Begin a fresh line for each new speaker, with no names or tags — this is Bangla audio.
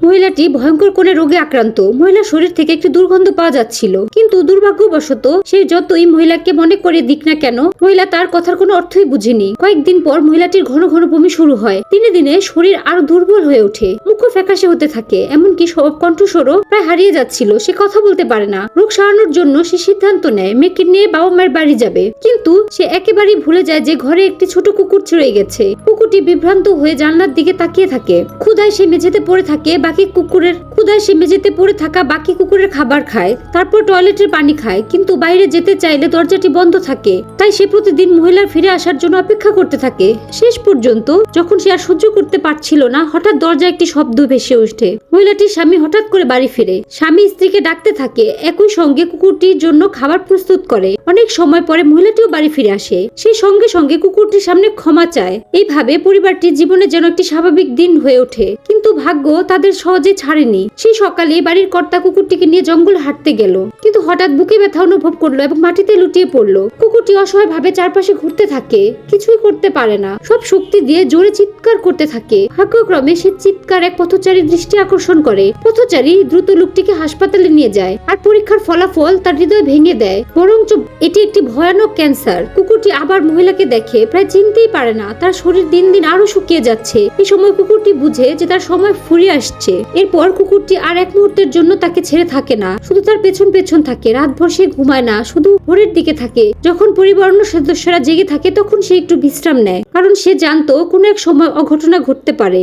মহিলাটি ভয়ঙ্কর কোন রোগে আক্রান্ত। মহিলার শরীর থেকে একটি দুর্গন্ধ পাওয়া যাচ্ছিল, কিন্তু দুর্ভাগ্যবশত সে যতই মহিলাকে মনে করে দিক না কেন, মহিলা তার কথার কোনো অর্থই বুঝেনি। কয়েকদিন পর মহিলাটির ঘন ঘন বমি শুরু হয়। দিনে দিনে শরীর আরো দুর্বল হয়ে ওঠে, মুখ ফ্যাকাশে হতে থাকে, এমনকি সব কণ্ঠস্বরও প্রায় হারিয়ে যাচ্ছিল। সে কথা বলতে পারে না। রোগ সারানোর জন্য সে সিদ্ধান্ত নেয় মেয়েকে নিয়ে বাবা মায়ের বাড়ি যাবে, কিন্তু সে একেবারেই ভুলে যায় যে ঘরে একটি ছোট কুকুর রয়ে গেছে। কুকুরটি বিভ্রান্ত হয়ে জানলার দিকে তাকিয়ে থাকে। ক্ষুধায় সে মেঝেতে পড়ে থাকা বাকি কুকুরের খাবার খায়, তারপর টয়লেটের পানি খায়, কিন্তু বাইরে যেতে চাইলে দরজাটি বন্ধ থাকে। তাই সে প্রতিদিন মহিলার ফিরে আসার জন্য অপেক্ষা করতে থাকে। শেষ পর্যন্ত যখন সে আর সহ্য করতে পারছিল না, হঠাৎ দরজায় একটি শব্দ ভেসে ওঠে। মহিলাটির স্বামী হঠাৎ করে বাড়ি ফিরে। স্বামী স্ত্রীকে ডাকতে থাকে, একই সঙ্গে কুকুরটির জন্য খাবার প্রস্তুত করে। অনেক সময় পরে মহিলাটিও বাড়ি ফিরে আসে। সেই সঙ্গে সঙ্গে কুকুরটির সামনে ক্ষমা চায়। এইভাবে পরিবারটির জীবনে যেন একটি স্বাভাবিক দিন হয়ে ওঠে। কিন্তু ভাগ্য তাদের সহজে ছাড়েনি। সেই সকালে বাড়ির কর্তা কুকুরটিকে নিয়ে জঙ্গল হাঁটতে গেল, কিন্তু হঠাৎ বুকে ব্যথা অনুভব করলো এবং মাটিতে লুটিয়ে পড়লো। কুকুরটি অসহায় ভাবে চারপাশে ঘুরতে থাকে, কিছুই করতে পারে না। সব শক্তি দিয়ে জোরে চিৎকার করতে থাকে। ভাগ্যক্রমে সে চিৎকার এক পথচারীর দৃষ্টি আকর্ষণ করে। পথচারী দ্রুত লোকটিকে হাসপাতালে নিয়ে যায়, আর পরীক্ষার ফলাফল তার হৃদয় ভেঙে দেয়। বরঞ্চ এটি একটি ভয়ানক ক্যান্সার। কুকুরটি আবার মহিলাকে দেখে, প্রায় চিনতেই পারে না। তার শরীর দিন দিন আরো শুকিয়ে যাচ্ছে। এই সময় কুকুরটি বুঝে যে তার সময় ফুরিয়ে আসছে। এরপর কুকুরটি আর এক মুহূর্তের জন্য তাকে ছেড়ে থাকে না, শুধু তার পেছন পেছন থাকে। রাতভর সে ঘুমায় না, শুধু ভোরের দিকে থাকে। যখন পরিবার অন্য সদস্যরা জেগে থাকে তখন সে একটু বিশ্রাম নেয়, কারণ সে জানতো কোনো এক সময় অঘটনা ঘটতে পারে।